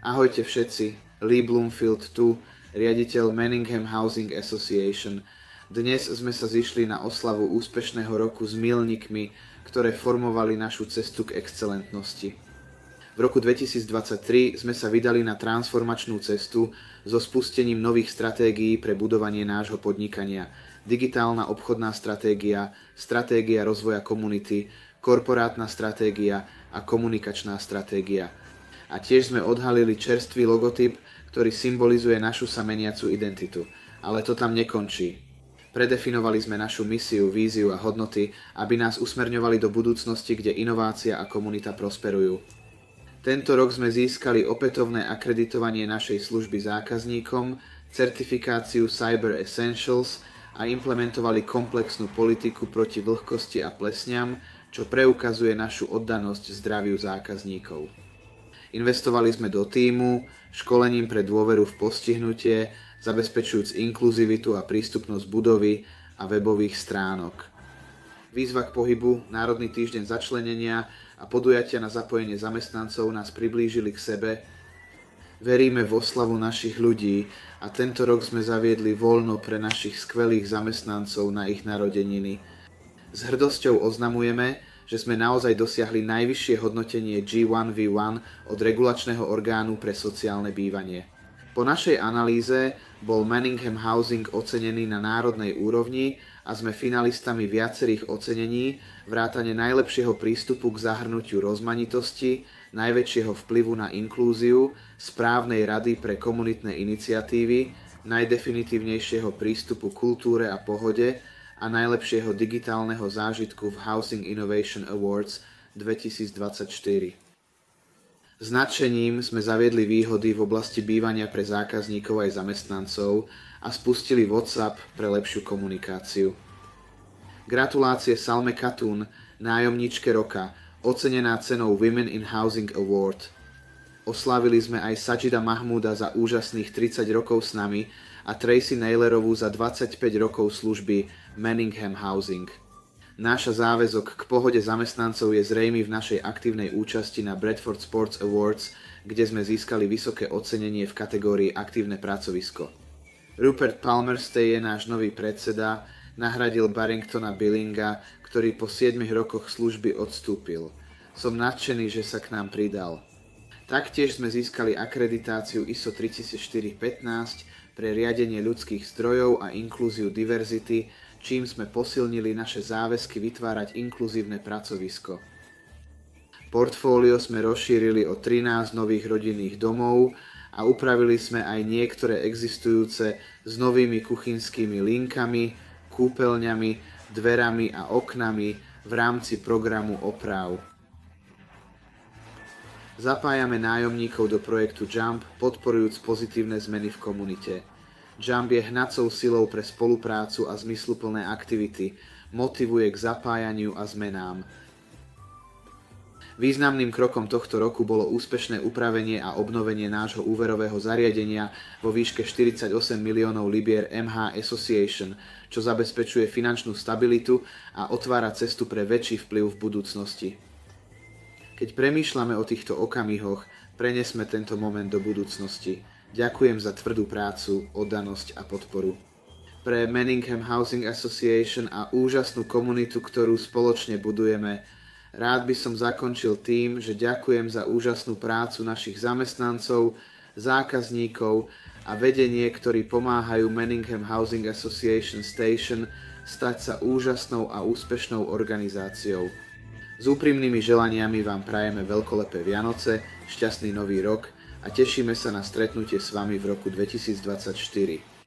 Ahojte všetci, Lee Bloomfield tu, riaditeľ Manningham Housing Association. Dnes sme sa zišli na oslavu úspešného roku s milníkmi, ktoré formovali našu cestu k excelentnosti. V roku 2023 sme sa vydali na transformačnú cestu so spustením nových stratégií pre budovanie nášho podnikania. Digitálna obchodná stratégia, stratégia rozvoja komunity, korporátna stratégia a komunikačná stratégia. A tiež sme odhalili čerstvý logotyp, ktorý symbolizuje našu sa meniacu identitu. Ale to tam nekončí. Predefinovali sme našu misiu, víziu a hodnoty, aby nás usmerňovali do budúcnosti, kde inovácia a komunita prosperujú. Tento rok sme získali opätovné akreditovanie našej služby zákazníkom, certifikáciu Cyber Essentials a implementovali komplexnú politiku proti vlhkosti a plesňam, čo preukazuje našu oddanosť zdraviu zákazníkov. Investovali sme do tímu, školením pre dôveru v postihnutie, zabezpečujúc inkluzivitu a prístupnosť budovy a webových stránok. Výzva k pohybu, Národný týždeň začlenenia a podujatia na zapojenie zamestnancov nás priblížili k sebe. Veríme v oslavu našich ľudí a tento rok sme zaviedli voľno pre našich skvelých zamestnancov na ich narodeniny. S hrdosťou oznamujeme, že sme naozaj dosiahli najvyššie hodnotenie G1V1 od regulačného orgánu pre sociálne bývanie. Po našej analýze bol Manningham Housing ocenený na národnej úrovni a sme finalistami viacerých ocenení, vrátane najlepšieho prístupu k zahrnutiu rozmanitosti, najväčšieho vplyvu na inklúziu, správnej rady pre komunitné iniciatívy, najdefinitívnejšieho prístupu k kultúre a pohode a najlepšieho digitálneho zážitku v Housing Innovation Awards 2024. S nadšením sme zaviedli výhody v oblasti bývania pre zákazníkov aj zamestnancov a spustili WhatsApp pre lepšiu komunikáciu. Gratulácie Salme Katun, nájomníčke roka, ocenená cenou Women in Housing Award. Oslávili sme aj Sajida Mahmúda za úžasných 30 rokov s nami a Tracy Nailerovú za 25 rokov služby Manningham Housing. Náš záväzok k pohode zamestnancov je zrejmý v našej aktívnej účasti na Bradford Sports Awards, kde sme získali vysoké ocenenie v kategórii Aktívne pracovisko. Rupert Palmerstay je náš nový predseda, nahradil Barringtona Billinga, ktorý po 7 rokoch služby odstúpil. Som nadšený, že sa k nám pridal. Taktiež sme získali akreditáciu ISO 34015 pre riadenie ľudských zdrojov a inklúziu diverzity, čím sme posilnili naše záväzky vytvárať inkluzívne pracovisko. Portfólio sme rozšírili o 13 nových rodinných domov a upravili sme aj niektoré existujúce s novými kuchynskými linkami, kúpeľňami, dverami a oknami v rámci programu Opráv. Zapájame nájomníkov do projektu JUMP, podporujúc pozitívne zmeny v komunite. JUMP je hnacou silou pre spoluprácu a zmysluplné aktivity, motivuje k zapájaniu a zmenám. Významným krokom tohto roku bolo úspešné upravenie a obnovenie nášho úverového zariadenia vo výške 48 miliónov libier MH Association, čo zabezpečuje finančnú stabilitu a otvára cestu pre väčší vplyv v budúcnosti. Keď premýšľame o týchto okamihoch, prenesme tento moment do budúcnosti. Ďakujem za tvrdú prácu, oddanosť a podporu. Pre Manningham Housing Association a úžasnú komunitu, ktorú spoločne budujeme, rád by som zakončil tým, že ďakujem za úžasnú prácu našich zamestnancov, zákazníkov a vedenie, ktorí pomáhajú Manningham Housing Association Station stať sa úžasnou a úspešnou organizáciou. S úprimnými želaniami vám prajeme veľkolepé Vianoce, šťastný nový rok a tešíme sa na stretnutie s vami v roku 2024.